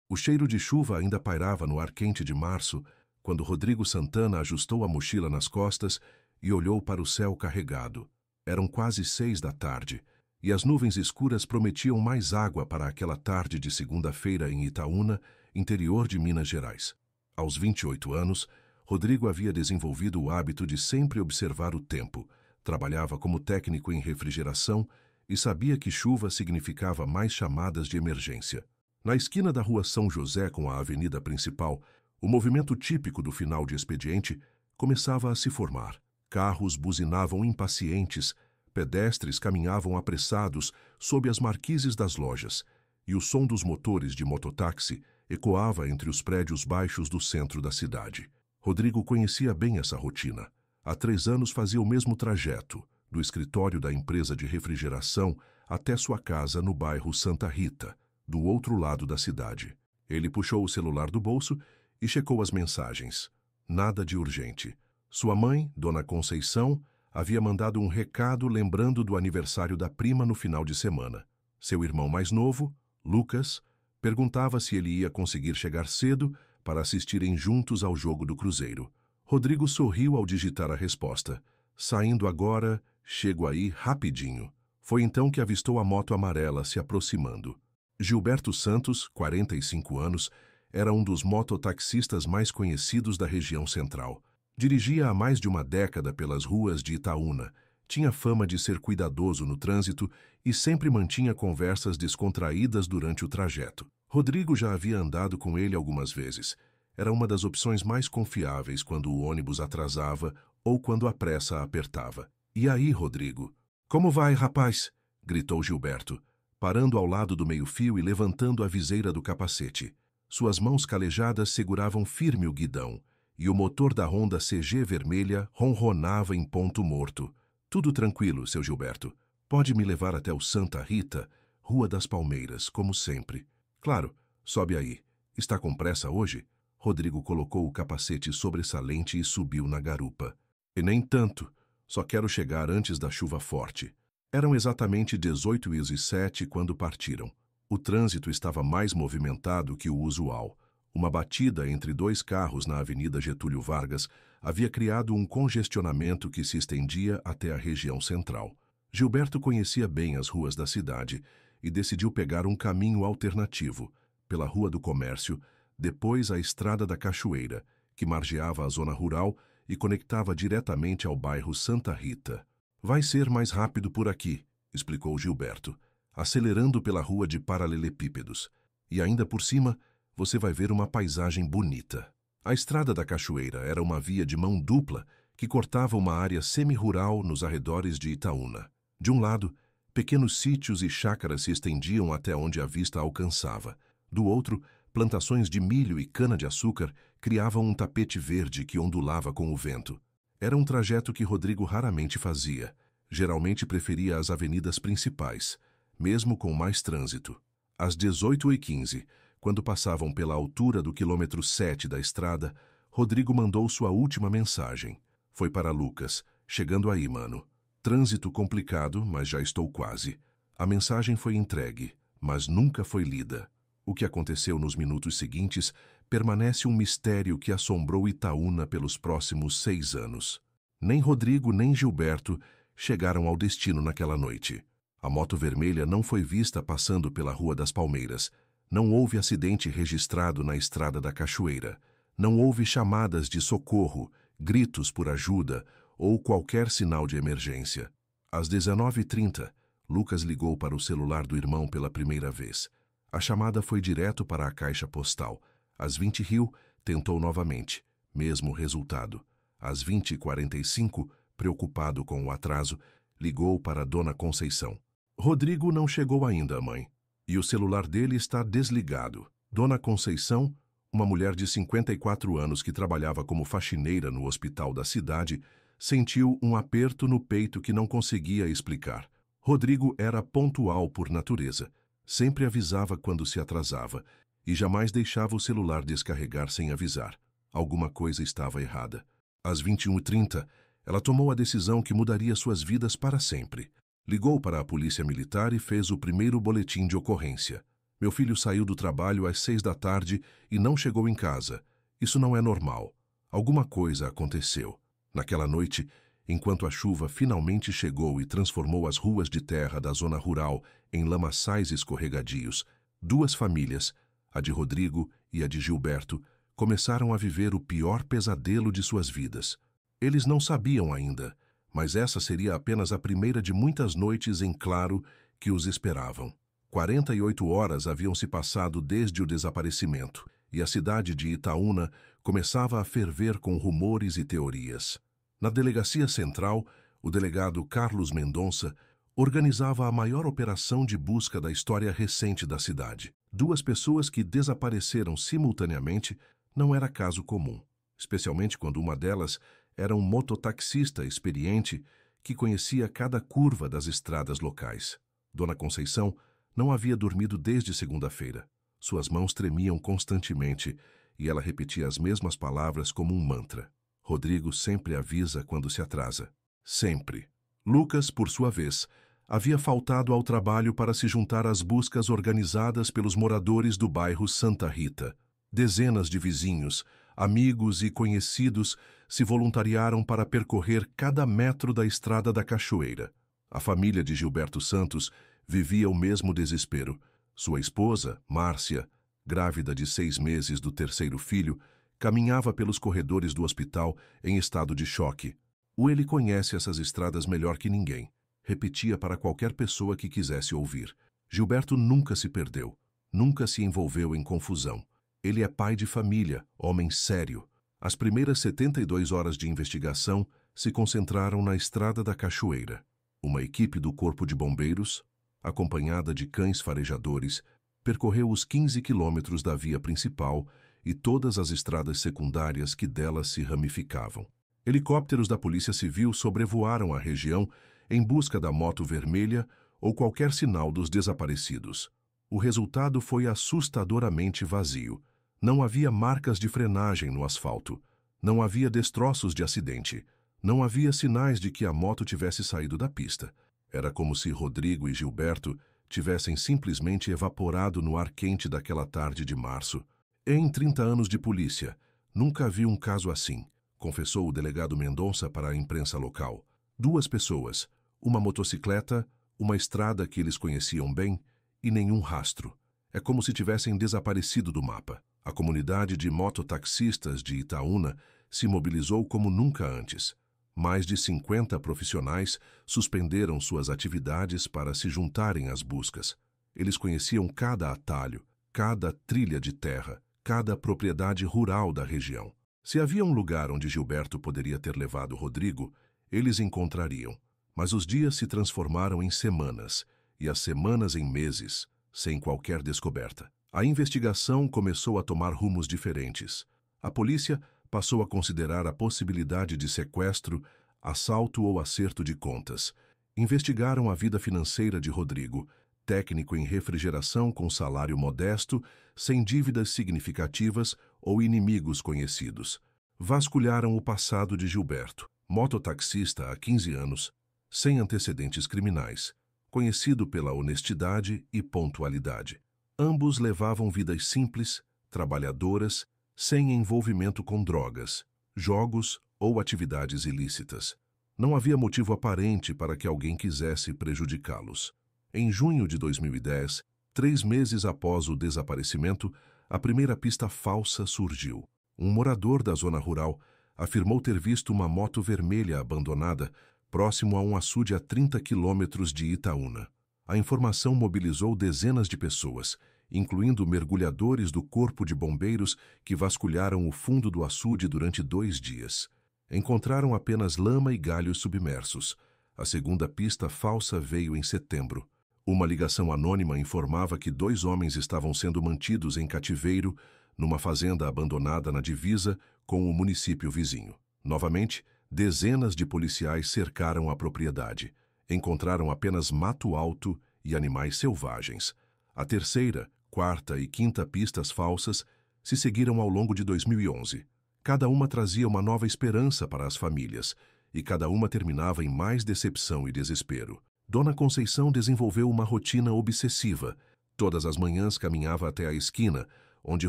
O cheiro de chuva ainda pairava no ar quente de março, quando Rodrigo Santana ajustou a mochila nas costas e olhou para o céu carregado. Eram quase 6 da tarde, e as nuvens escuras prometiam mais água para aquela tarde de segunda-feira em Itaúna, interior de Minas Gerais. Aos 28 anos, Rodrigo havia desenvolvido o hábito de sempre observar o tempo, trabalhava como técnico em refrigeração e sabia que chuva significava mais chamadas de emergência. Na esquina da rua São José com a avenida principal, o movimento típico do final de expediente começava a se formar. Carros buzinavam impacientes, pedestres caminhavam apressados sob as marquises das lojas, e o som dos motores de mototáxi ecoava entre os prédios baixos do centro da cidade. Rodrigo conhecia bem essa rotina. Há 3 anos fazia o mesmo trajeto, do escritório da empresa de refrigeração até sua casa no bairro Santa Rita, do outro lado da cidade. Ele puxou o celular do bolso e checou as mensagens. Nada de urgente. Sua mãe, Dona Conceição, havia mandado um recado lembrando do aniversário da prima no final de semana. Seu irmão mais novo, Lucas, perguntava se ele ia conseguir chegar cedo para assistirem juntos ao jogo do Cruzeiro. Rodrigo sorriu ao digitar a resposta. Saindo agora, chego aí rapidinho. Foi então que avistou a moto amarela se aproximando. Gilberto Santos, 45 anos, era um dos mototaxistas mais conhecidos da região central. Dirigia há mais de uma década pelas ruas de Itaúna, tinha fama de ser cuidadoso no trânsito e sempre mantinha conversas descontraídas durante o trajeto. Rodrigo já havia andado com ele algumas vezes. Era uma das opções mais confiáveis quando o ônibus atrasava ou quando a pressa apertava. "E aí, Rodrigo?" "Como vai, rapaz?" gritou Gilberto, parando ao lado do meio-fio e levantando a viseira do capacete. Suas mãos calejadas seguravam firme o guidão, e o motor da Honda CG vermelha ronronava em ponto morto. "Tudo tranquilo, seu Gilberto. Pode me levar até o Santa Rita, Rua das Palmeiras, como sempre." "Claro, sobe aí. Está com pressa hoje?" Rodrigo colocou o capacete sobressalente e subiu na garupa. "E nem tanto. Só quero chegar antes da chuva forte." Eram exatamente 18h07 quando partiram. O trânsito estava mais movimentado que o usual. Uma batida entre 2 carros na Avenida Getúlio Vargas havia criado um congestionamento que se estendia até a região central. Gilberto conhecia bem as ruas da cidade e decidiu pegar um caminho alternativo, pela Rua do Comércio, depois a Estrada da Cachoeira, que margeava a zona rural e conectava diretamente ao bairro Santa Rita. "Vai ser mais rápido por aqui", explicou Gilberto, acelerando pela rua de paralelepípedos. "E ainda por cima, você vai ver uma paisagem bonita." A Estrada da Cachoeira era uma via de mão dupla que cortava uma área semi-rural nos arredores de Itaúna. De um lado, pequenos sítios e chácaras se estendiam até onde a vista alcançava. Do outro, plantações de milho e cana-de-açúcar criavam um tapete verde que ondulava com o vento. Era um trajeto que Rodrigo raramente fazia. Geralmente preferia as avenidas principais, mesmo com mais trânsito. Às 18h15, quando passavam pela altura do quilômetro 7 da estrada, Rodrigo mandou sua última mensagem. Foi para Lucas: "Chegando aí, mano. Trânsito complicado, mas já estou quase." A mensagem foi entregue, mas nunca foi lida. O que aconteceu nos minutos seguintes permanece um mistério que assombrou Itaúna pelos próximos 6 anos. Nem Rodrigo nem Gilberto chegaram ao destino naquela noite. A moto vermelha não foi vista passando pela Rua das Palmeiras. Não houve acidente registrado na Estrada da Cachoeira. Não houve chamadas de socorro, gritos por ajuda ou qualquer sinal de emergência. Às 19h30, Lucas ligou para o celular do irmão pela primeira vez. A chamada foi direto para a caixa postal. Às 20 riu, tentou novamente. Mesmo resultado. Às 20h45, preocupado com o atraso, ligou para Dona Conceição. "Rodrigo não chegou ainda, mãe. E o celular dele está desligado." Dona Conceição, uma mulher de 54 anos que trabalhava como faxineira no hospital da cidade, sentiu um aperto no peito que não conseguia explicar. Rodrigo era pontual por natureza. Sempre avisava quando se atrasava e jamais deixava o celular descarregar sem avisar. Alguma coisa estava errada. Às 21h30, ela tomou a decisão que mudaria suas vidas para sempre. Ligou para a polícia militar e fez o primeiro boletim de ocorrência. Meu filho saiu do trabalho às 6 da tarde e não chegou em casa. Isso não é normal. Alguma coisa aconteceu. Naquela noite, enquanto a chuva finalmente chegou e transformou as ruas de terra da zona rural em lamaçais escorregadios, duas famílias, a de Rodrigo e a de Gilberto, começaram a viver o pior pesadelo de suas vidas. Eles não sabiam ainda, mas essa seria apenas a primeira de muitas noites em claro que os esperavam. 48 horas haviam se passado desde o desaparecimento, e a cidade de Itaúna começava a ferver com rumores e teorias. Na delegacia central, o delegado Carlos Mendonça organizava a maior operação de busca da história recente da cidade. Duas pessoas que desapareceram simultaneamente não era caso comum, especialmente quando uma delas era um mototaxista experiente que conhecia cada curva das estradas locais. Dona Conceição não havia dormido desde segunda-feira. Suas mãos tremiam constantemente e ela repetia as mesmas palavras como um mantra. Rodrigo sempre avisa quando se atrasa. Sempre. Lucas, por sua vez, havia faltado ao trabalho para se juntar às buscas organizadas pelos moradores do bairro Santa Rita. Dezenas de vizinhos, amigos e conhecidos se voluntariaram para percorrer cada metro da estrada da Cachoeira. A família de Gilberto Santos vivia o mesmo desespero. Sua esposa, Márcia, grávida de 6 meses do terceiro filho, caminhava pelos corredores do hospital em estado de choque. Ele conhece essas estradas melhor que ninguém, repetia para qualquer pessoa que quisesse ouvir. Gilberto nunca se perdeu, nunca se envolveu em confusão. Ele é pai de família, homem sério. As primeiras 72 horas de investigação se concentraram na estrada da Cachoeira. Uma equipe do Corpo de Bombeiros, acompanhada de cães farejadores, percorreu os 15 quilômetros da via principal e todas as estradas secundárias que delas se ramificavam. Helicópteros da Polícia Civil sobrevoaram a região em busca da moto vermelha ou qualquer sinal dos desaparecidos. O resultado foi assustadoramente vazio. Não havia marcas de frenagem no asfalto. Não havia destroços de acidente. Não havia sinais de que a moto tivesse saído da pista. Era como se Rodrigo e Gilberto tivessem simplesmente evaporado no ar quente daquela tarde de março. Em 30 anos de polícia, nunca vi um caso assim, confessou o delegado Mendonça para a imprensa local. 2 pessoas, uma motocicleta, uma estrada que eles conheciam bem e nenhum rastro. É como se tivessem desaparecido do mapa. A comunidade de mototaxistas de Itaúna se mobilizou como nunca antes. Mais de 50 profissionais suspenderam suas atividades para se juntarem às buscas. Eles conheciam cada atalho, cada trilha de terra, cada propriedade rural da região. Se havia um lugar onde Gilberto poderia ter levado Rodrigo, eles encontrariam. Mas os dias se transformaram em semanas, e as semanas em meses, sem qualquer descoberta. A investigação começou a tomar rumos diferentes. A polícia passou a considerar a possibilidade de sequestro, assalto ou acerto de contas. Investigaram a vida financeira de Rodrigo, técnico em refrigeração com salário modesto, sem dívidas significativas ou inimigos conhecidos. Vasculharam o passado de Gilberto, mototaxista há 15 anos, sem antecedentes criminais, conhecido pela honestidade e pontualidade. Ambos levavam vidas simples, trabalhadoras, sem envolvimento com drogas, jogos ou atividades ilícitas. Não havia motivo aparente para que alguém quisesse prejudicá-los. Em junho de 2010, 3 meses após o desaparecimento, a primeira pista falsa surgiu. Um morador da zona rural afirmou ter visto uma moto vermelha abandonada próximo a um açude a 30 quilômetros de Itaúna. A informação mobilizou dezenas de pessoas, incluindo mergulhadores do Corpo de Bombeiros que vasculharam o fundo do açude durante 2 dias. Encontraram apenas lama e galhos submersos. A segunda pista falsa veio em setembro. Uma ligação anônima informava que 2 homens estavam sendo mantidos em cativeiro numa fazenda abandonada na divisa com o município vizinho. Novamente, dezenas de policiais cercaram a propriedade. Encontraram apenas mato alto e animais selvagens. A terceira, quarta e quinta pistas falsas se seguiram ao longo de 2011. Cada uma trazia uma nova esperança para as famílias, e cada uma terminava em mais decepção e desespero. Dona Conceição desenvolveu uma rotina obsessiva. Todas as manhãs caminhava até a esquina, onde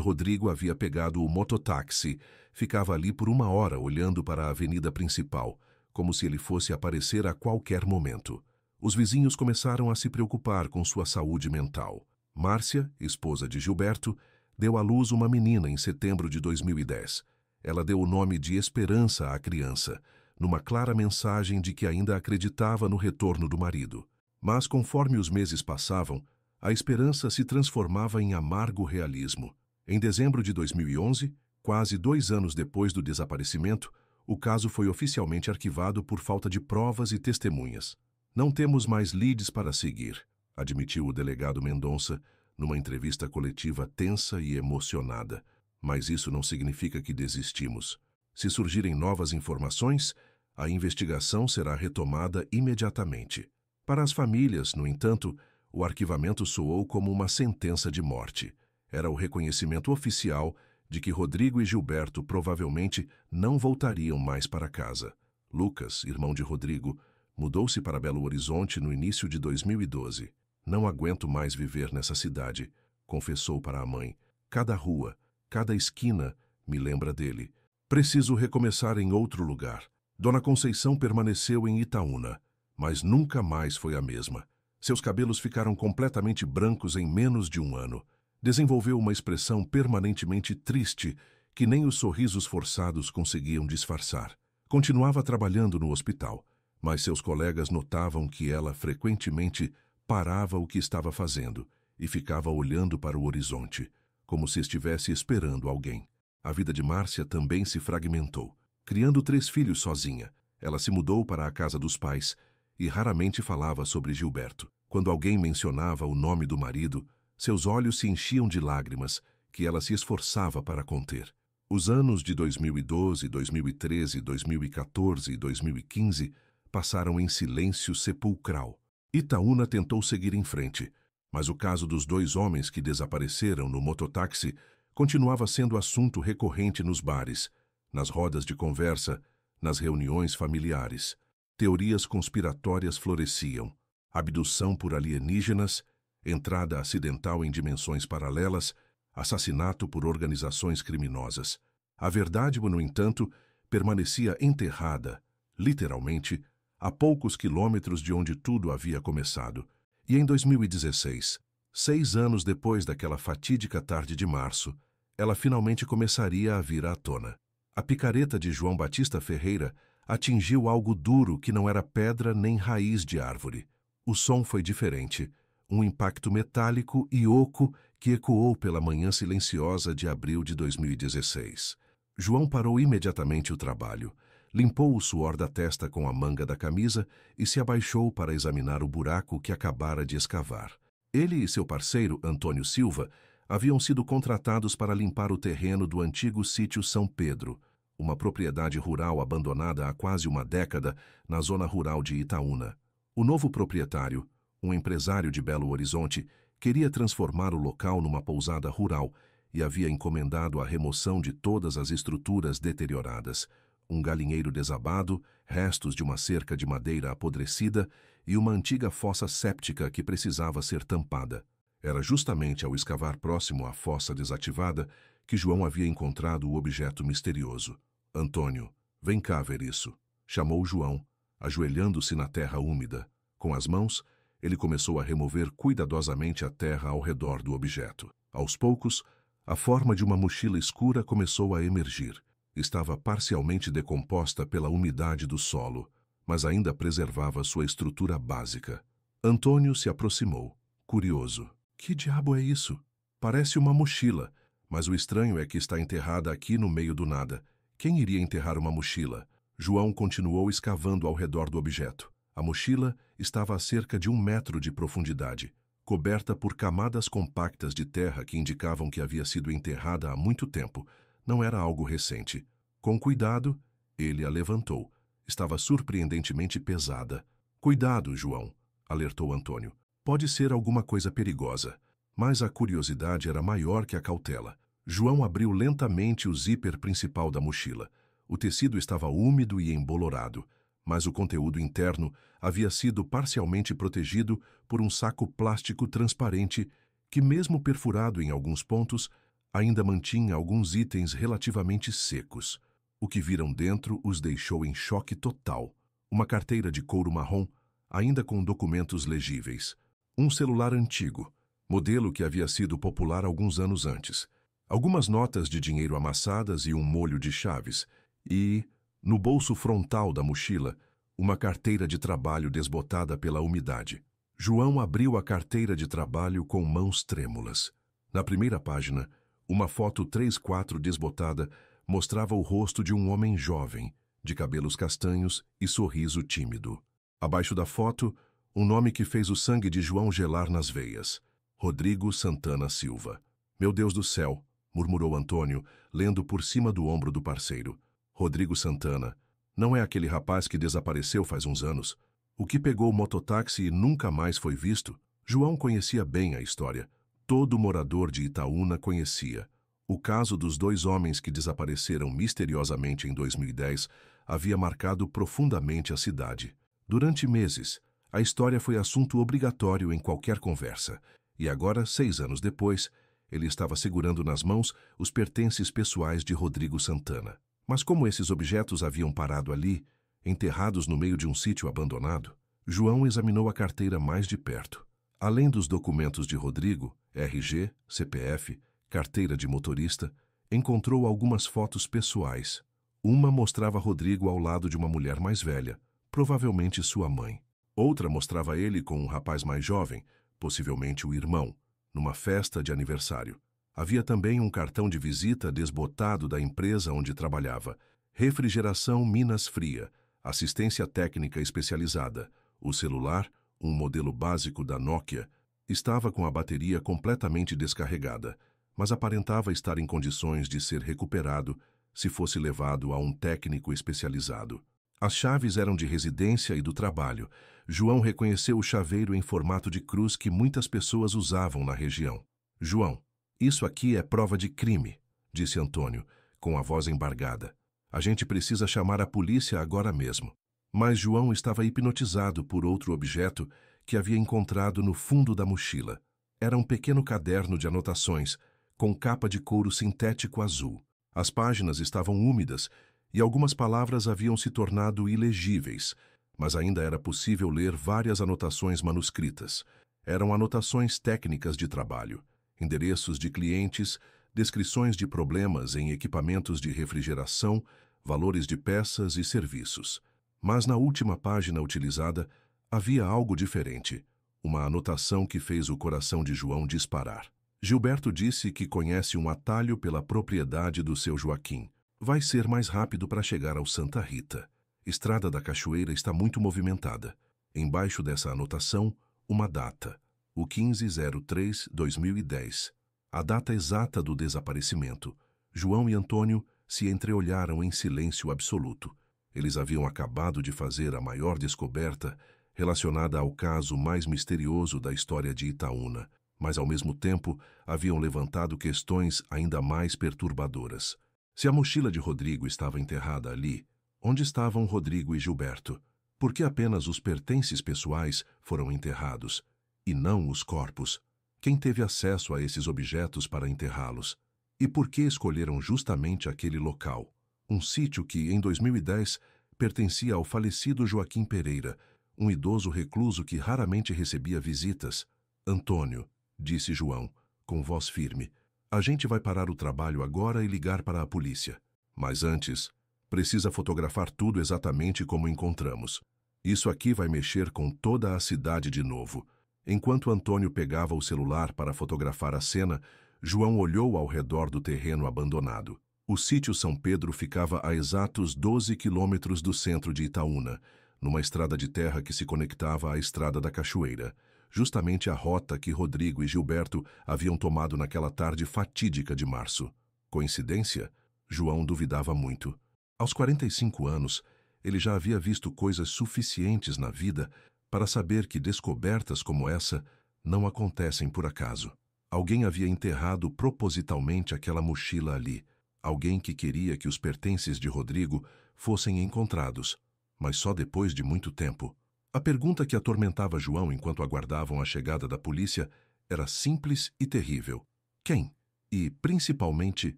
Rodrigo havia pegado o mototáxi. Ficava ali por 1 hora olhando para a avenida principal, como se ele fosse aparecer a qualquer momento. Os vizinhos começaram a se preocupar com sua saúde mental. Márcia, esposa de Gilberto, deu à luz uma menina em setembro de 2010. Ela deu o nome de Esperança à criança, numa clara mensagem de que ainda acreditava no retorno do marido. Mas, conforme os meses passavam, a esperança se transformava em amargo realismo. Em dezembro de 2011, quase 2 anos depois do desaparecimento, o caso foi oficialmente arquivado por falta de provas e testemunhas. Não temos mais leads para seguir, admitiu o delegado Mendonça numa entrevista coletiva tensa e emocionada. Mas isso não significa que desistimos. Se surgirem novas informações, a investigação será retomada imediatamente. Para as famílias, no entanto, o arquivamento soou como uma sentença de morte. Era o reconhecimento oficial de que Rodrigo e Gilberto provavelmente não voltariam mais para casa. Lucas, irmão de Rodrigo, mudou-se para Belo Horizonte no início de 2012. Não aguento mais viver nessa cidade, confessou para a mãe. Cada rua, cada esquina me lembra dele. Preciso recomeçar em outro lugar. Dona Conceição permaneceu em Itaúna, mas nunca mais foi a mesma. Seus cabelos ficaram completamente brancos em menos de 1 ano. Desenvolveu uma expressão permanentemente triste que nem os sorrisos forçados conseguiam disfarçar. Continuava trabalhando no hospital, mas seus colegas notavam que ela frequentemente parava o que estava fazendo e ficava olhando para o horizonte, como se estivesse esperando alguém. A vida de Márcia também se fragmentou. Criando 3 filhos sozinha, ela se mudou para a casa dos pais e raramente falava sobre Gilberto. Quando alguém mencionava o nome do marido, seus olhos se enchiam de lágrimas que ela se esforçava para conter. Os anos de 2012, 2013, 2014 e 2015 passaram em silêncio sepulcral. Itaúna tentou seguir em frente, mas o caso dos 2 homens que desapareceram no mototáxi continuava sendo assunto recorrente nos bares, nas rodas de conversa, nas reuniões familiares. Teorias conspiratórias floresciam. Abdução por alienígenas, entrada acidental em dimensões paralelas, assassinato por organizações criminosas. A verdade, no entanto, permanecia enterrada, literalmente, a poucos quilômetros de onde tudo havia começado. E em 2016, 6 anos depois daquela fatídica tarde de março, ela finalmente começaria a vir à tona. A picareta de João Batista Ferreira atingiu algo duro que não era pedra nem raiz de árvore. O som foi diferente, um impacto metálico e oco que ecoou pela manhã silenciosa de abril de 2016. João parou imediatamente o trabalho, limpou o suor da testa com a manga da camisa e se abaixou para examinar o buraco que acabara de escavar. Ele e seu parceiro, Antônio Silva, haviam sido contratados para limpar o terreno do antigo sítio São Pedro, uma propriedade rural abandonada há quase uma década na zona rural de Itaúna. O novo proprietário, um empresário de Belo Horizonte, queria transformar o local numa pousada rural e havia encomendado a remoção de todas as estruturas deterioradas, um galinheiro desabado, restos de uma cerca de madeira apodrecida e uma antiga fossa séptica que precisava ser tampada. Era justamente ao escavar próximo à fossa desativada que João havia encontrado o objeto misterioso. Antônio, vem cá ver isso, chamou João, ajoelhando-se na terra úmida. Com as mãos, ele começou a remover cuidadosamente a terra ao redor do objeto. Aos poucos, a forma de uma mochila escura começou a emergir. Estava parcialmente decomposta pela umidade do solo, mas ainda preservava sua estrutura básica. Antônio se aproximou, curioso. Que diabo é isso? Parece uma mochila, mas o estranho é que está enterrada aqui no meio do nada. Quem iria enterrar uma mochila? João continuou escavando ao redor do objeto. A mochila estava a cerca de 1 metro de profundidade, coberta por camadas compactas de terra que indicavam que havia sido enterrada há muito tempo. Não era algo recente. Com cuidado, ele a levantou. Estava surpreendentemente pesada. Cuidado, João, alertou Antônio. Pode ser alguma coisa perigosa. Mas a curiosidade era maior que a cautela. João abriu lentamente o zíper principal da mochila. O tecido estava úmido e embolorado, mas o conteúdo interno havia sido parcialmente protegido por um saco plástico transparente que, mesmo perfurado em alguns pontos, ainda mantinha alguns itens relativamente secos. O que viram dentro os deixou em choque total. Uma carteira de couro marrom, ainda com documentos legíveis. Um celular antigo, modelo que havia sido popular alguns anos antes. Algumas notas de dinheiro amassadas e um molho de chaves. E, no bolso frontal da mochila, uma carteira de trabalho desbotada pela umidade. João abriu a carteira de trabalho com mãos trêmulas. Na primeira página, uma foto 3x4 desbotada mostrava o rosto de um homem jovem, de cabelos castanhos e sorriso tímido. Abaixo da foto, um nome que fez o sangue de João gelar nas veias. Rodrigo Santana Silva. Meu Deus do céu, murmurou Antônio, lendo por cima do ombro do parceiro. Rodrigo Santana. Não é aquele rapaz que desapareceu faz uns anos? O que pegou o mototáxi e nunca mais foi visto? João conhecia bem a história. Todo morador de Itaúna conhecia. O caso dos 2 homens que desapareceram misteriosamente em 2010 havia marcado profundamente a cidade. Durante meses, a história foi assunto obrigatório em qualquer conversa. E agora, 6 anos depois, ele estava segurando nas mãos os pertences pessoais de Rodrigo Santana. Mas como esses objetos haviam parado ali, enterrados no meio de um sítio abandonado, João examinou a carteira mais de perto. Além dos documentos de Rodrigo, RG, CPF, carteira de motorista, encontrou algumas fotos pessoais. Uma mostrava Rodrigo ao lado de uma mulher mais velha, provavelmente sua mãe. Outra mostrava ele com um rapaz mais jovem, possivelmente o irmão, numa festa de aniversário. Havia também um cartão de visita desbotado da empresa onde trabalhava. Refrigeração Minas Fria, assistência técnica especializada. O celular, um modelo básico da Nokia, estava com a bateria completamente descarregada, mas aparentava estar em condições de ser recuperado se fosse levado a um técnico especializado. As chaves eram de residência e do trabalho. João reconheceu o chaveiro em formato de cruz que muitas pessoas usavam na região. João, isso aqui é prova de crime, disse Antônio, com a voz embargada. A gente precisa chamar a polícia agora mesmo. Mas João estava hipnotizado por outro objeto que havia encontrado no fundo da mochila. Era um pequeno caderno de anotações, com capa de couro sintético azul. As páginas estavam úmidas e algumas palavras haviam se tornado ilegíveis, mas ainda era possível ler várias anotações manuscritas. Eram anotações técnicas de trabalho, endereços de clientes, descrições de problemas em equipamentos de refrigeração, valores de peças e serviços. Mas na última página utilizada havia algo diferente, uma anotação que fez o coração de João disparar. Gilberto disse que conhece um atalho pela propriedade do seu Joaquim. Vai ser mais rápido para chegar ao Santa Rita. Estrada da Cachoeira está muito movimentada. Embaixo dessa anotação, uma data, o 15/03/2010. A data exata do desaparecimento. João e Antônio se entreolharam em silêncio absoluto. Eles haviam acabado de fazer a maior descoberta relacionada ao caso mais misterioso da história de Itaúna, mas ao mesmo tempo haviam levantado questões ainda mais perturbadoras. Se a mochila de Rodrigo estava enterrada ali, onde estavam Rodrigo e Gilberto? Por que apenas os pertences pessoais foram enterrados, e não os corpos? Quem teve acesso a esses objetos para enterrá-los? E por que escolheram justamente aquele local? Um sítio que, em 2010, pertencia ao falecido Joaquim Pereira, um idoso recluso que raramente recebia visitas. Antônio, disse João, com voz firme, a gente vai parar o trabalho agora e ligar para a polícia. Mas antes, precisa fotografar tudo exatamente como encontramos. Isso aqui vai mexer com toda a cidade de novo. Enquanto Antônio pegava o celular para fotografar a cena, João olhou ao redor do terreno abandonado. O sítio São Pedro ficava a exatos 12 quilômetros do centro de Itaúna, numa estrada de terra que se conectava à Estrada da Cachoeira, justamente a rota que Rodrigo e Gilberto haviam tomado naquela tarde fatídica de março. Coincidência? João duvidava muito. Aos 45 anos, ele já havia visto coisas suficientes na vida para saber que descobertas como essa não acontecem por acaso. Alguém havia enterrado propositalmente aquela mochila ali. Alguém que queria que os pertences de Rodrigo fossem encontrados, mas só depois de muito tempo. A pergunta que atormentava João enquanto aguardavam a chegada da polícia era simples e terrível. Quem? E, principalmente,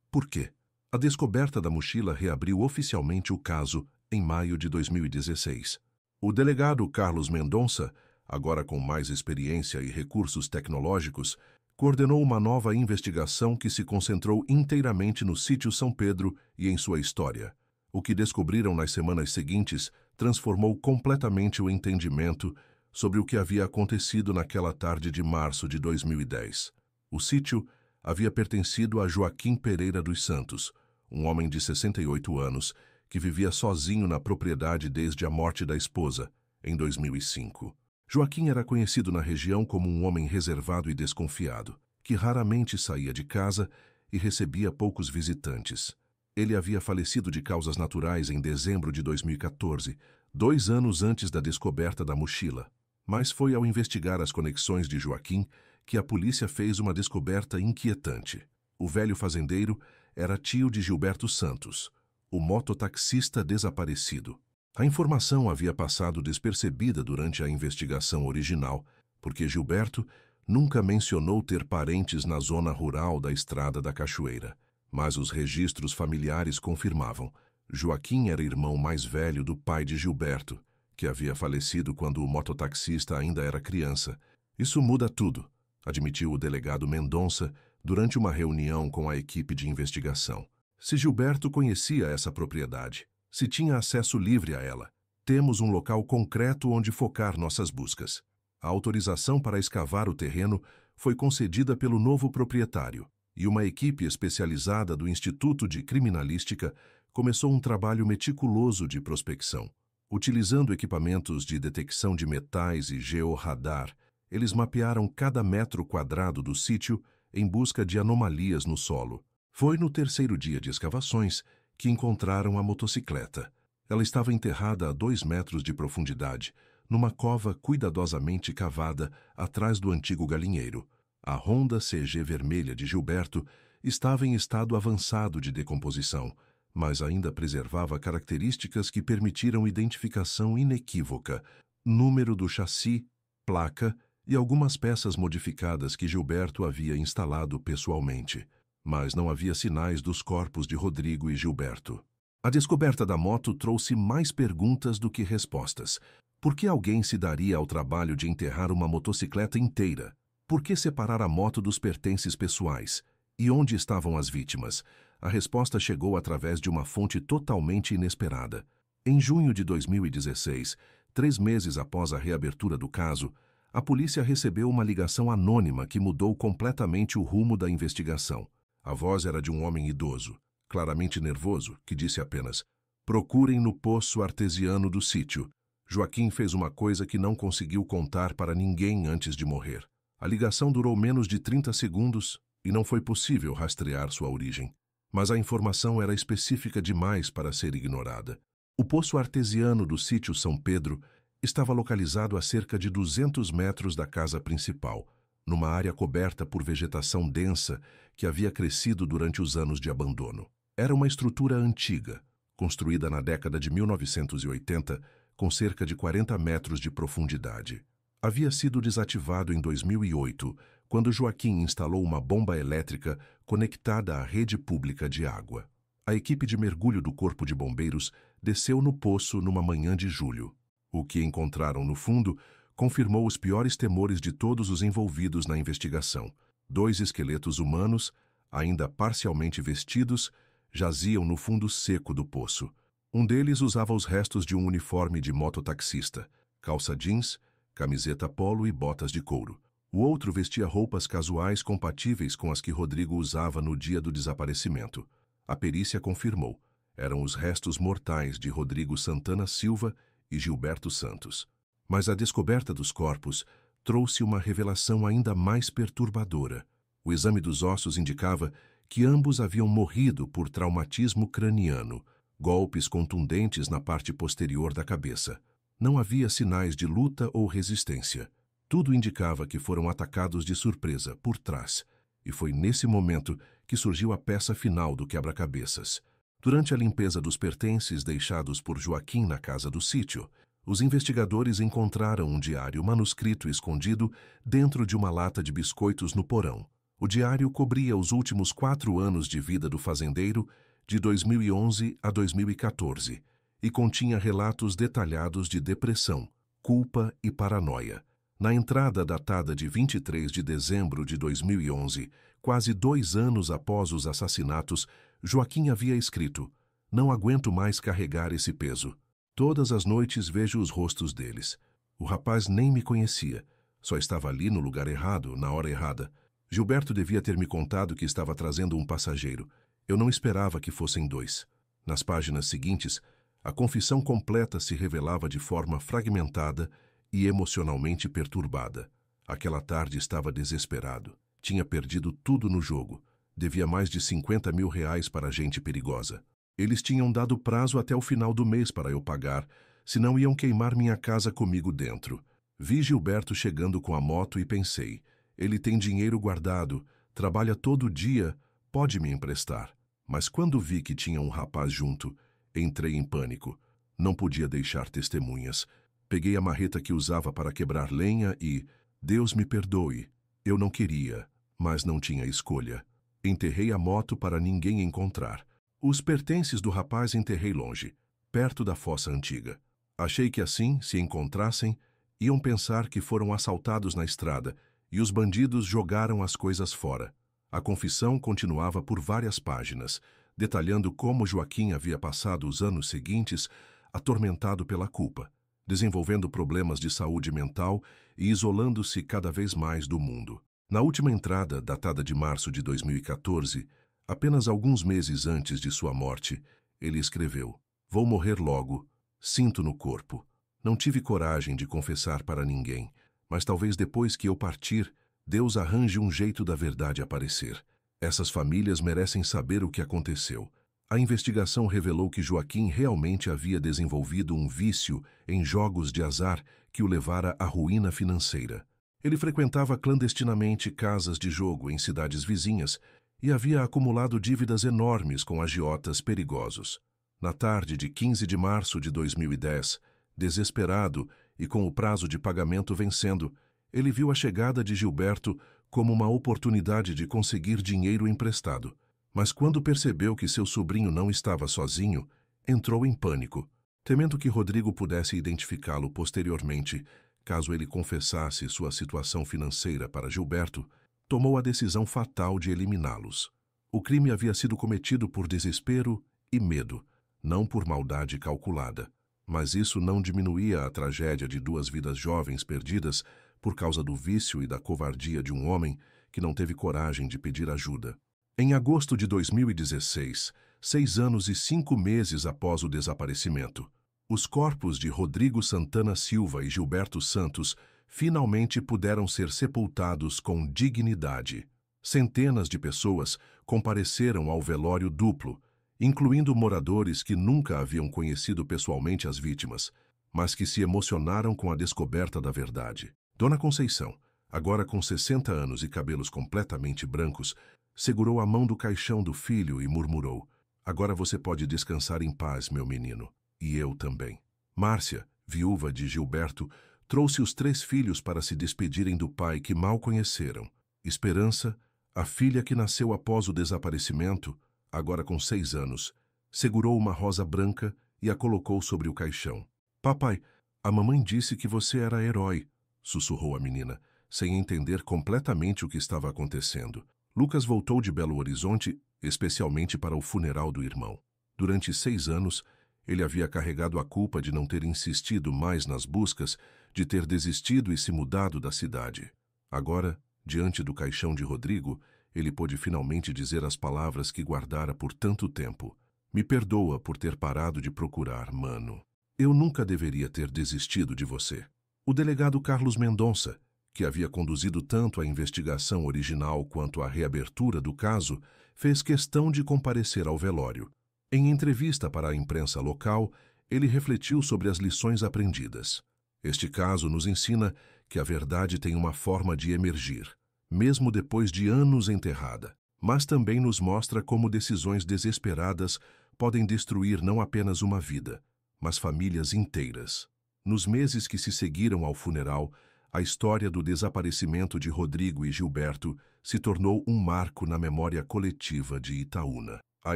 por quê? A descoberta da mochila reabriu oficialmente o caso em maio de 2016. O delegado Carlos Mendonça, agora com mais experiência e recursos tecnológicos, coordenou uma nova investigação que se concentrou inteiramente no sítio São Pedro e em sua história. O que descobriram nas semanas seguintes transformou completamente o entendimento sobre o que havia acontecido naquela tarde de março de 2010. O sítio havia pertencido a Joaquim Pereira dos Santos, um homem de 68 anos, que vivia sozinho na propriedade desde a morte da esposa, em 2005. Joaquim era conhecido na região como um homem reservado e desconfiado, que raramente saía de casa e recebia poucos visitantes. Ele havia falecido de causas naturais em dezembro de 2014, 2 anos antes da descoberta da mochila. Mas foi ao investigar as conexões de Joaquim que a polícia fez uma descoberta inquietante. O velho fazendeiro era tio de Gilberto Santos, o mototaxista desaparecido. A informação havia passado despercebida durante a investigação original, porque Gilberto nunca mencionou ter parentes na zona rural da Estrada da Cachoeira. Mas os registros familiares confirmavam. Joaquim era irmão mais velho do pai de Gilberto, que havia falecido quando o mototaxista ainda era criança. Isso muda tudo, admitiu o delegado Mendonça durante uma reunião com a equipe de investigação. Se Gilberto conhecia essa propriedade, se tinha acesso livre a ela, temos um local concreto onde focar nossas buscas. A autorização para escavar o terreno foi concedida pelo novo proprietário, e uma equipe especializada do Instituto de Criminalística começou um trabalho meticuloso de prospecção. Utilizando equipamentos de detecção de metais e georradar, eles mapearam cada metro quadrado do sítio em busca de anomalias no solo. Foi no terceiro dia de escavações que encontraram a motocicleta. Ela estava enterrada a 2 metros de profundidade, numa cova cuidadosamente cavada atrás do antigo galinheiro. A Honda CG vermelha de Gilberto estava em estado avançado de decomposição, mas ainda preservava características que permitiram identificação inequívoca, número do chassi, placa e algumas peças modificadas que Gilberto havia instalado pessoalmente. Mas não havia sinais dos corpos de Rodrigo e Gilberto. A descoberta da moto trouxe mais perguntas do que respostas. Por que alguém se daria ao trabalho de enterrar uma motocicleta inteira? Por que separar a moto dos pertences pessoais? E onde estavam as vítimas? A resposta chegou através de uma fonte totalmente inesperada. Em junho de 2016, 3 meses após a reabertura do caso, a polícia recebeu uma ligação anônima que mudou completamente o rumo da investigação. A voz era de um homem idoso, claramente nervoso, que disse apenas: "Procurem no poço artesiano do sítio. Joaquim fez uma coisa que não conseguiu contar para ninguém antes de morrer." A ligação durou menos de 30 segundos e não foi possível rastrear sua origem. Mas a informação era específica demais para ser ignorada. O poço artesiano do sítio São Pedro estava localizado a cerca de 200 metros da casa principal, numa área coberta por vegetação densa que havia crescido durante os anos de abandono. Era uma estrutura antiga, construída na década de 1980, com cerca de 40 metros de profundidade. Havia sido desativado em 2008, quando Joaquim instalou uma bomba elétrica conectada à rede pública de água. A equipe de mergulho do Corpo de Bombeiros desceu no poço numa manhã de julho. O que encontraram no fundo confirmou os piores temores de todos os envolvidos na investigação. 2 esqueletos humanos, ainda parcialmente vestidos, jaziam no fundo seco do poço. Um deles usava os restos de um uniforme de mototaxista, calça jeans, camiseta polo e botas de couro. O outro vestia roupas casuais compatíveis com as que Rodrigo usava no dia do desaparecimento. A perícia confirmou. Eram os restos mortais de Rodrigo Santana Silva e Gilberto Santos. Mas a descoberta dos corpos trouxe uma revelação ainda mais perturbadora. O exame dos ossos indicava que ambos haviam morrido por traumatismo craniano, golpes contundentes na parte posterior da cabeça. Não havia sinais de luta ou resistência. Tudo indicava que foram atacados de surpresa, por trás, e foi nesse momento que surgiu a peça final do quebra-cabeças. Durante a limpeza dos pertences deixados por Joaquim na casa do sítio, Os investigadores encontraram um diário manuscrito escondido dentro de uma lata de biscoitos no porão. O diário cobria os últimos 4 anos de vida do fazendeiro, de 2011 a 2014, e continha relatos detalhados de depressão, culpa e paranoia. Na entrada datada de 23 de dezembro de 2011, quase 2 anos após os assassinatos, Joaquim havia escrito: "Não aguento mais carregar esse peso. Todas as noites vejo os rostos deles. O rapaz nem me conhecia. Só estava ali no lugar errado, na hora errada. Gilberto devia ter me contado que estava trazendo um passageiro. Eu não esperava que fossem 2. Nas páginas seguintes, a confissão completa se revelava de forma fragmentada e emocionalmente perturbada. Aquela tarde estava desesperado. Tinha perdido tudo no jogo. Devia mais de 50 mil reais para gente perigosa. Eles tinham dado prazo até o final do mês para eu pagar, senão iam queimar minha casa comigo dentro. Vi Gilberto chegando com a moto e pensei, ele tem dinheiro guardado, trabalha todo dia, pode me emprestar. Mas quando vi que tinha um rapaz junto, entrei em pânico. Não podia deixar testemunhas. Peguei a marreta que usava para quebrar lenha e, Deus me perdoe, eu não queria, mas não tinha escolha. Enterrei a moto para ninguém encontrar. Os pertences do rapaz enterrei longe, perto da fossa antiga. Achei que assim, se encontrassem, iam pensar que foram assaltados na estrada e os bandidos jogaram as coisas fora. A confissão continuava por várias páginas, detalhando como Joaquim havia passado os anos seguintes atormentado pela culpa, desenvolvendo problemas de saúde mental e isolando-se cada vez mais do mundo. Na última entrada, datada de março de 2014, apenas alguns meses antes de sua morte, ele escreveu: "Vou morrer logo, sinto no corpo. Não tive coragem de confessar para ninguém, mas talvez depois que eu partir, Deus arranje um jeito da verdade aparecer. Essas famílias merecem saber o que aconteceu." A investigação revelou que Joaquim realmente havia desenvolvido um vício em jogos de azar que o levara à ruína financeira. Ele frequentava clandestinamente casas de jogo em cidades vizinhas e havia acumulado dívidas enormes com agiotas perigosos. Na tarde de 15 de março de 2010, desesperado e com o prazo de pagamento vencendo, ele viu a chegada de Gilberto como uma oportunidade de conseguir dinheiro emprestado. Mas quando percebeu que seu sobrinho não estava sozinho, entrou em pânico, temendo que Rodrigo pudesse identificá-lo posteriormente, caso ele confessasse sua situação financeira para Gilberto. Tomou a decisão fatal de eliminá-los. O crime havia sido cometido por desespero e medo, não por maldade calculada. Mas isso não diminuía a tragédia de 2 vidas jovens perdidas por causa do vício e da covardia de um homem que não teve coragem de pedir ajuda. Em agosto de 2016, 6 anos e 5 meses após o desaparecimento, os corpos de Rodrigo Santana Silva e Gilberto Santos finalmente puderam ser sepultados com dignidade. Centenas de pessoas compareceram ao velório duplo, incluindo moradores que nunca haviam conhecido pessoalmente as vítimas, mas que se emocionaram com a descoberta da verdade. Dona Conceição, agora com 60 anos e cabelos completamente brancos, segurou a mão do caixão do filho e murmurou: "Agora você pode descansar em paz, meu menino. E eu também." Márcia, viúva de Gilberto, trouxe os 3 filhos para se despedirem do pai que mal conheceram. Esperança, a filha que nasceu após o desaparecimento, agora com 6 anos, segurou uma rosa branca e a colocou sobre o caixão. "Papai, a mamãe disse que você era herói", sussurrou a menina, sem entender completamente o que estava acontecendo. Lucas voltou de Belo Horizonte, especialmente para o funeral do irmão. Durante 6 anos, ele havia carregado a culpa de não ter insistido mais nas buscas, de ter desistido e se mudado da cidade. Agora, diante do caixão de Rodrigo, ele pôde finalmente dizer as palavras que guardara por tanto tempo. "Me perdoa por ter parado de procurar, mano. Eu nunca deveria ter desistido de você." O delegado Carlos Mendonça, que havia conduzido tanto a investigação original quanto a reabertura do caso, fez questão de comparecer ao velório. Em entrevista para a imprensa local, ele refletiu sobre as lições aprendidas. Este caso nos ensina que a verdade tem uma forma de emergir, mesmo depois de anos enterrada, mas também nos mostra como decisões desesperadas podem destruir não apenas uma vida, mas famílias inteiras. Nos meses que se seguiram ao funeral, a história do desaparecimento de Rodrigo e Gilberto se tornou um marco na memória coletiva de Itaúna. A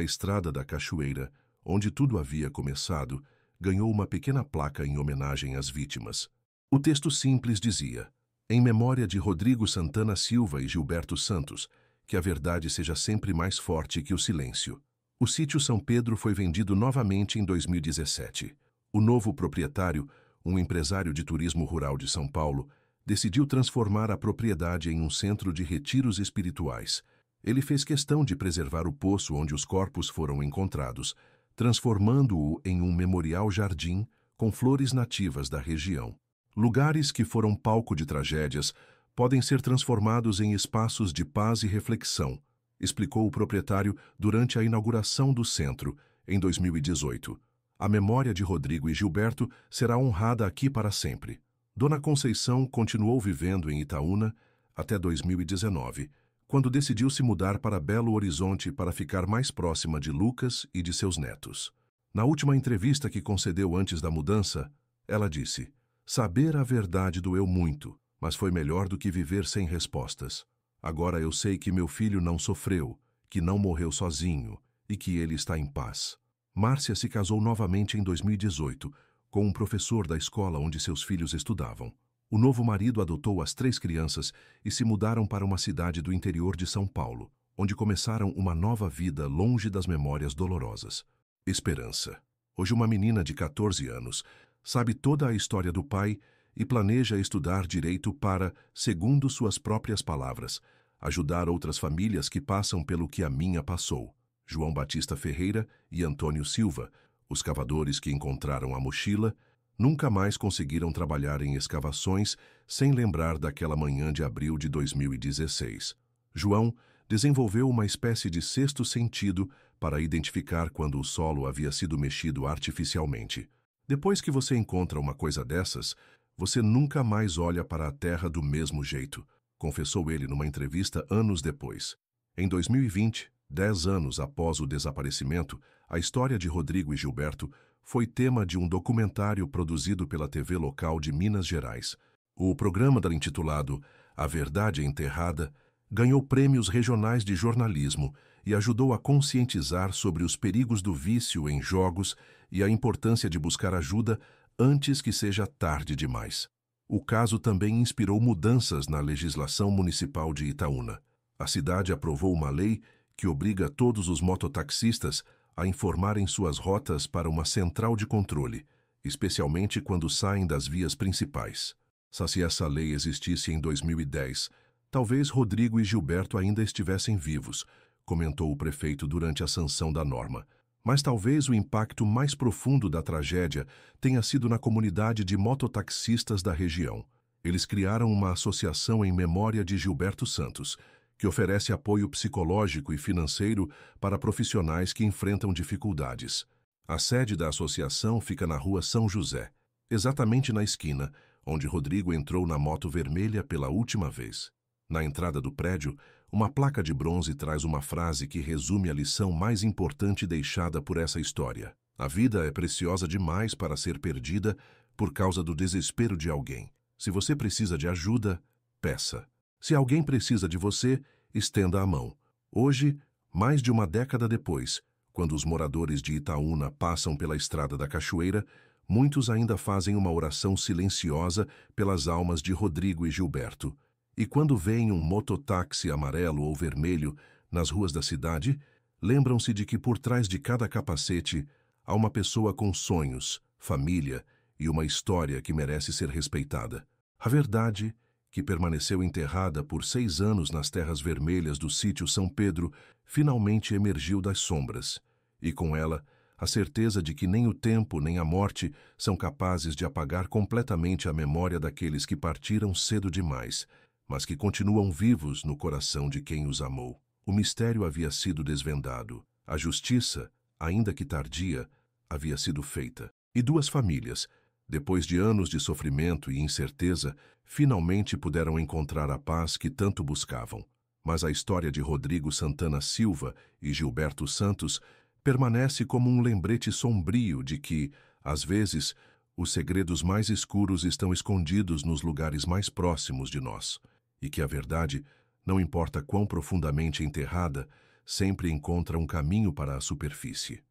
estrada da Cachoeira, onde tudo havia começado, ganhou uma pequena placa em homenagem às vítimas. O texto simples dizia: em memória de Rodrigo Santana Silva e Gilberto Santos, que a verdade seja sempre mais forte que o silêncio. O sítio São Pedro foi vendido novamente em 2017. O novo proprietário, um empresário de turismo rural de São Paulo, decidiu transformar a propriedade em um centro de retiros espirituais. Ele fez questão de preservar o poço onde os corpos foram encontrados, transformando-o em um memorial jardim com flores nativas da região. Lugares que foram palco de tragédias podem ser transformados em espaços de paz e reflexão, explicou o proprietário durante a inauguração do centro, em 2018. A memória de Rodrigo e Gilberto será honrada aqui para sempre. Dona Conceição continuou vivendo em Itaúna até 2019, quando decidiu se mudar para Belo Horizonte para ficar mais próxima de Lucas e de seus netos. Na última entrevista que concedeu antes da mudança, ela disse: saber a verdade doeu muito, mas foi melhor do que viver sem respostas. Agora eu sei que meu filho não sofreu, que não morreu sozinho e que ele está em paz. Márcia se casou novamente em 2018, com um professor da escola onde seus filhos estudavam. O novo marido adotou as 3 crianças e se mudaram para uma cidade do interior de São Paulo, onde começaram uma nova vida longe das memórias dolorosas. Esperança. Hoje uma menina de 14 anos sabe toda a história do pai e planeja estudar direito para, segundo suas próprias palavras, ajudar outras famílias que passam pelo que a minha passou. João Batista Ferreira e Antônio Silva, os cavadores que encontraram a mochila, nunca mais conseguiram trabalhar em escavações sem lembrar daquela manhã de abril de 2016. João desenvolveu uma espécie de sexto sentido para identificar quando o solo havia sido mexido artificialmente. Depois que você encontra uma coisa dessas, você nunca mais olha para a terra do mesmo jeito, confessou ele numa entrevista anos depois. Em 2020, 10 anos após o desaparecimento, a história de Rodrigo e Gilberto foi tema de um documentário produzido pela TV local de Minas Gerais. O programa, intitulado A Verdade Enterrada, ganhou prêmios regionais de jornalismo e ajudou a conscientizar sobre os perigos do vício em jogos e a importância de buscar ajuda antes que seja tarde demais. O caso também inspirou mudanças na legislação municipal de Itaúna. A cidade aprovou uma lei que obriga todos os mototaxistas a informarem suas rotas para uma central de controle, especialmente quando saem das vias principais. Se essa lei existisse em 2010, talvez Rodrigo e Gilberto ainda estivessem vivos, comentou o prefeito durante a sanção da norma. Mas talvez o impacto mais profundo da tragédia tenha sido na comunidade de mototaxistas da região. Eles criaram uma associação em memória de Gilberto Santos, que oferece apoio psicológico e financeiro para profissionais que enfrentam dificuldades. A sede da associação fica na Rua São José, exatamente na esquina onde Rodrigo entrou na moto vermelha pela última vez. Na entrada do prédio, uma placa de bronze traz uma frase que resume a lição mais importante deixada por essa história. A vida é preciosa demais para ser perdida por causa do desespero de alguém. Se você precisa de ajuda, peça. Se alguém precisa de você, estenda a mão. Hoje, mais de uma década depois, quando os moradores de Itaúna passam pela estrada da Cachoeira, muitos ainda fazem uma oração silenciosa pelas almas de Rodrigo e Gilberto. E quando veem um mototáxi amarelo ou vermelho nas ruas da cidade, lembram-se de que por trás de cada capacete há uma pessoa com sonhos, família e uma história que merece ser respeitada. A verdade, que permaneceu enterrada por 6 anos nas terras vermelhas do sítio São Pedro, finalmente emergiu das sombras, e com ela a certeza de que nem o tempo nem a morte são capazes de apagar completamente a memória daqueles que partiram cedo demais, mas que continuam vivos no coração de quem os amou. O mistério havia sido desvendado. A justiça, ainda que tardia, havia sido feita. E 2 famílias, depois de anos de sofrimento e incerteza, finalmente puderam encontrar a paz que tanto buscavam. Mas a história de Rodrigo Santana Silva e Gilberto Santos permanece como um lembrete sombrio de que, às vezes, os segredos mais escuros estão escondidos nos lugares mais próximos de nós, e que a verdade, não importa quão profundamente enterrada, sempre encontra um caminho para a superfície.